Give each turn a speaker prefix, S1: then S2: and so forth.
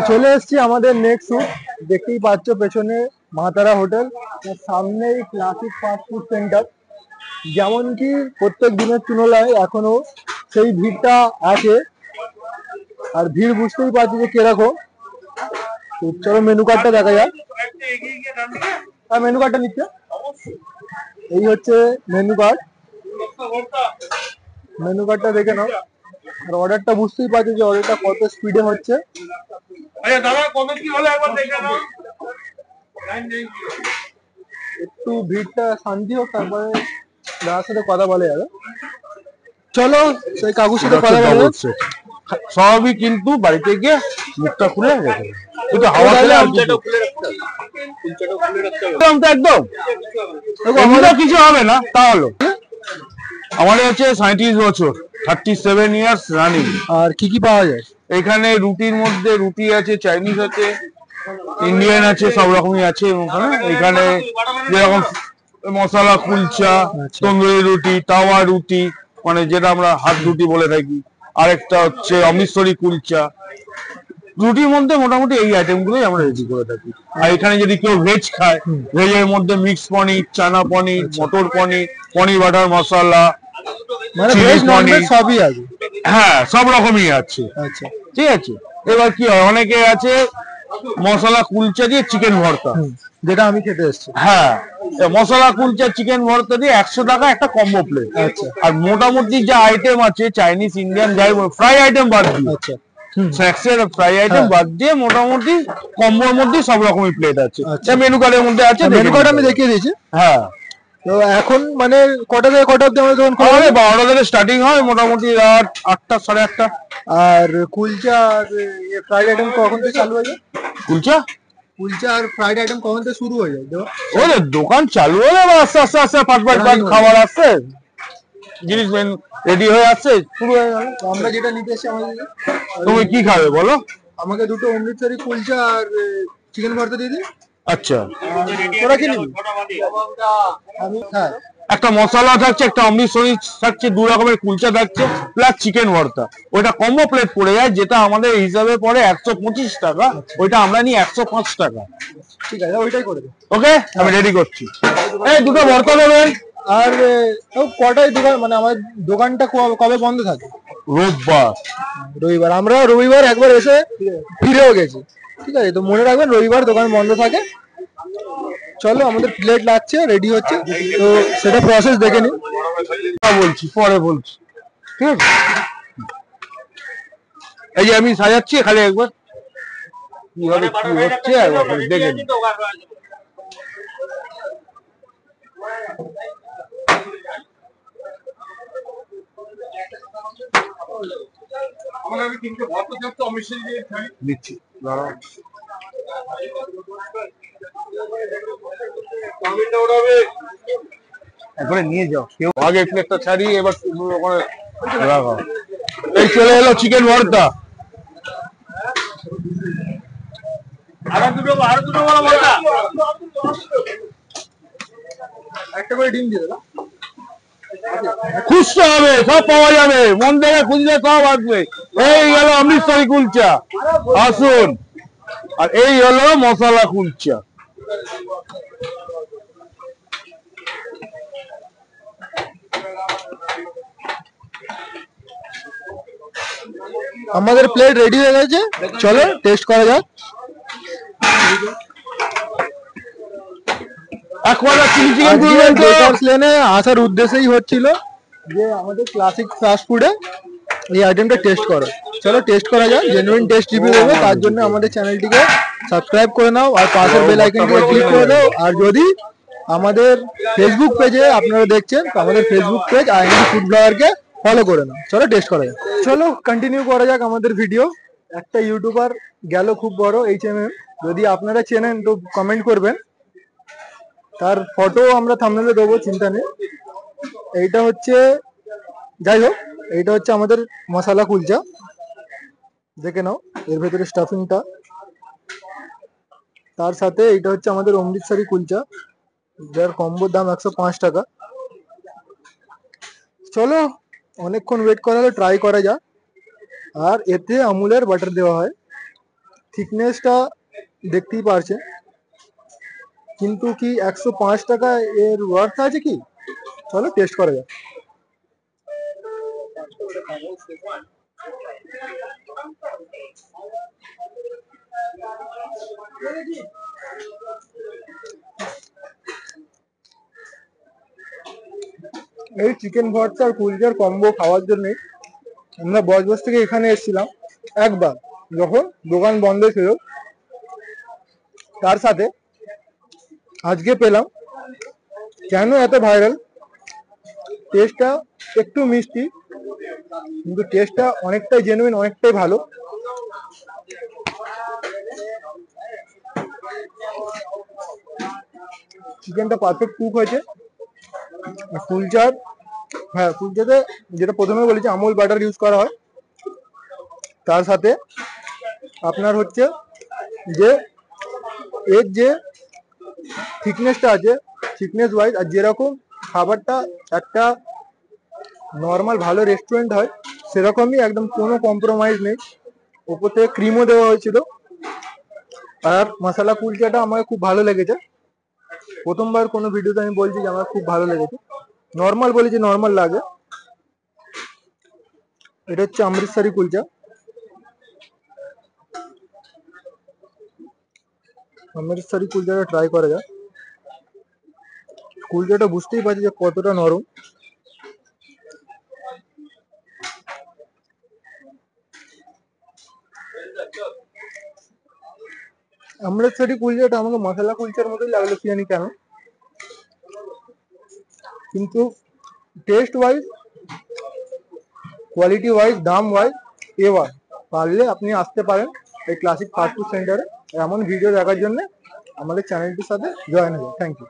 S1: চলে এসেছি আমাদের নেক্সট শুট। দেখতেই পাচ্ছ পেছনে মা তারা হোটেল, তার সামনেই ক্লাসিক ফাস্ট ফুড সেন্টার। যেমন কি প্রত্যেক দিনের তুলনায় এখনো সেই ভিড়টা আছে, আর ভিড় বুঝতেই পারছি যে কিরকম। তো চলো মেনু কার্ডটা দেখা যাক। আর মেনু কার্ডটা নিচ্ছে, এই হচ্ছে মেনু কার্ড। মেনু কার্ডটা দেখে নাও, আর অর্ডারটা বুঝতেই পারছি যে অর্ডারটা কত স্পিডে হচ্ছে। একটু ভিড়টা শান্তি হোক, তারপরে দাদার সাথে কথা বলা যাবে। চলো সেই কাকুর সাথে কথা বলে
S2: স্বাভাবিক, কিন্তু বাড়িতে গিয়ে মুখটা খুলে রেখে কিন্তু হাওয়া খেলে একদম কিছু হবে না। তাহলে আমাদের হচ্ছে 37 বছর, 37 ইয়ার্স রানিং।
S1: আর কি কি পাওয়া যায়
S2: এখানে? রুটির মধ্যে রুটি আছে, চাইনিজ আছে, ইন্ডিয়ান আছে, সব রকমই আছে। এখানে যেরকম মশলা কুলচা, তন্দুরি রুটি, তাওয়া রুটি, মানে যেটা আমরা হাত রুটি বলে থাকি, আরেকটা হচ্ছে অমৃতসরি কুলচা। রুটির মধ্যে মোটামুটি এই আইটেম গুলোই আমরা রেডি করে থাকি। আর এখানে যদি কেউ ভেজ খায়, ভেজের মধ্যে মিক্স পনির, চানা পনির, মটর পনির, পনির বাটার মশলা,
S1: মানে ভেজ নন ভেজ সবই আছে।
S2: হ্যাঁ, সব রকমই আছে।
S1: আচ্ছা,
S2: ঠিক আছে। এবার কি হয়, অনেকে আছে মশলা কুলচা দিয়ে চিকেন ভর্তা,
S1: যেটা আমি খেতে এসেছি।
S2: হ্যাঁ, মশলা কুলচা চিকেন ভর্তা দিয়ে 100 টাকা একটা কম্বো প্লেট।
S1: আচ্ছা।
S2: আর মোটামুটি যে আইটেম আছে চাইনিজ, ইন্ডিয়ান, যাই ফ্রাই আইটেম বাদ দিয়ে,
S1: আচ্ছা,
S2: স্ন্যাক্সের ফ্রাই আইটেম বাদ দিয়ে মোটামুটি কম্বোর মধ্যে সব রকমের প্লেট আছে। মেনু কার্ডের মধ্যে আছে,
S1: মেনু কার্ড আমি দেখিয়ে দিয়েছি।
S2: হ্যাঁ।
S1: তো এখন মানে কটা থেকে কটা অব্দি আমাদের দোকান খোলা?
S2: 12টা থেকে স্টার্টিং হয়, মোটামুটি রাত 8টা, 8:30।
S1: আর কুলচা আর ফ্রাইড আইটেম কখন থেকে চালু হয়ে যায়?
S2: কুলচা
S1: আর ফ্রাইড আইটেম কখন থেকে শুরু হয়ে যায়?
S2: ওদের দোকান চালু হলে আস্তে আস্তে আস্তে পাঁচ খাবার আসছে, জিনিস রেডি হয়ে আসছে, শুরু হয়ে গেল।
S1: আমরা যেটা নিতে এসেছি, আমাদের
S2: তুমি কি খাবে বলো?
S1: আমাকে দুটো অমৃতসরি কুলচা আর চিকেন ভর্তা দিয়ে দিন।
S2: আচ্ছা,
S1: তোরা কি নিবি? আমি হ্যাঁ,
S2: একটা মশলা থাকছে, একটা অমৃতসরি থাকছে, 2 রকমের কুলচা থাকছে, প্লাস চিকেন ভর্তা। ওইটা কম্বো প্লেট পড়ে যায়, যেটা আমাদের হিসাবে পড়ে 125 টাকা। ওইটা আমরা নিই 105 টাকা।
S1: ঠিক আছে, ওইটাই করে দিন।
S2: ওকে, আমি রেডি করছি। এই দুটো ভর্তা দেবেন।
S1: আর কটায় দোকান, মানে আমার দোকানটা কবে বন্ধ থাকে?
S2: রবিবার।
S1: আমরা রবিবার একবার এসে ফিরেও গেছি। ঠিক আছে, তো মনে রাখবেন রবিবার দোকান বন্ধ থাকে। চলো, আমাদের প্লেট লাগছে, রেডি হচ্ছে, তো সেটা প্রসেস দেখে নিন।
S2: বলছি, পরে বলছি। ঠিক আছে, এই যে আমি সাজাচ্ছি, খালি একবার কিভাবে কি হচ্ছে একবার দেখে নিন। দিচ্ছি, একবারে নিয়ে যাও, কেউ আগে একটু একটা ছাড়িয়ে এবার রাখো। এই চলে এলো চিকেন ভর্তা।
S1: একটা করে ডিম দিয়ে দাও।
S2: খুঁজতে হবে, সব পাওয়া যাবে, মন থেকে খুঁজলে সব আসবে। এই গেল অমৃতসরি কুলচা, আসুন। আর এই হলো মশলা কুলচা।
S1: আমাদের প্লেট রেডি হয়ে গেছে, চলো টেস্ট করা যাক। আসার উদ্দেশ্যই হচ্ছিল যে আমাদের ক্লাসিক ফাস্ট ফুডে এই আইটেমটা টেস্ট করো। চলো টেস্ট করা যাক, জেনুইন টেস্ট রিভিউ দেবে। তার জন্য আমাদের চ্যানেলটিকে সাবস্ক্রাইব করে নাও, আর পাশের বেল আইকনটিকে ক্লিক করে দাও। আর যদি আমাদের ফেসবুক পেজে আপনারা দেখছেন, তো আমাদের ফেসবুক পেজ আইএনডি ফুড ব্লগারকে ফলো করে নাও। চলো টেস্ট করা যাক। চলো কন্টিনিউ করা যাক আমাদের ভিডিও। একটা ইউটিউবার গেল খুব বড়, HMM, যদি আপনারা চেনেন তো কমেন্ট করবেন, তার ফটো আমরা থাম্বনেলে দেবো, চিন্তা নেই। এইটা হচ্ছে, যাই হোক, এইটা হচ্ছে আমাদের মশলা কুলচা, দেখে নাও এর ভেতরে স্টাফিংটা। তার সাথে এইটা হচ্ছে আমাদের অমৃতসরি কুলচা, যার কম্বোর দাম 105 টাকা। চলো অনেকক্ষণ ওয়েট করা হলে ট্রাই করা যাক। আর এতে আমুলের বাটার দেওয়া হয়, থিকনেসটা দেখতেই পারছেন, কিন্তু কি 105 টাকা এর ওয়ার্থ আছে কি? চলো টেস্ট করা যাক। এই চিকেন ভর্তা আর কুলচার কম্বো খাওয়ার জন্য আমরা বজবজ থেকে এখানে এসেছিলাম একবার, যখন দোকান বন্ধ ছিল। তার সাথে আজকে পেলাম। কেন এত ভাইরাল? টেস্টটা একটু মিষ্টি, কিন্তু টেস্টটা অনেকটাই জেনুইন, অনেকটাই ভালো। চিকেনটা পারফেক্ট কুক হয়েছে। কুলচার, হ্যাঁ কুলচাতে যেটা প্রথমে বলেছি আমুল বাটার ইউজ করা হয়। তার সাথে আপনার হচ্ছে যে এর যে থিকনেসটা আছে, থিকনেস ওয়াইজ, আর যেরকম খাবারটা একটা নর্মাল ভালো রেস্টুরেন্ট হয় সেরকমই, একদম কোনো কম্প্রোমাইজ নেই। ওপর থেকে ক্রিমও দেওয়া হয়েছিল। আর মশলা কুলচাটা আমার খুব ভালো লেগেছে। প্রথমবার কোনো ভিডিওতে আমি বলছি যে আমার খুব ভালো লেগেছে। নর্মাল বলেছি, নর্মাল লাগে। এটা হচ্ছে অমৃতসরি কুলচা। অমৃতসরি কুলচাটা ট্রাই করা যাক। কুলচাটা বুঝতেই পারছি যে কতটা নরম। অমৃতসরি কুলচাটা আমাকে মশলা কুলচার মতোই লাগলো, কি জানি কেন। কিন্তু টেস্ট ওয়াইজ, কোয়ালিটি ওয়াইজ, দাম ওয়াইজ এবার পারলে আপনি আসতে পারেন এই ক্লাসিক ফাস্ট ফুড সেন্টারে। এমন ভিডিও দেখার জন্য আমাদের চ্যানেলটির সাথে জয়েন হয়ে। Thank you.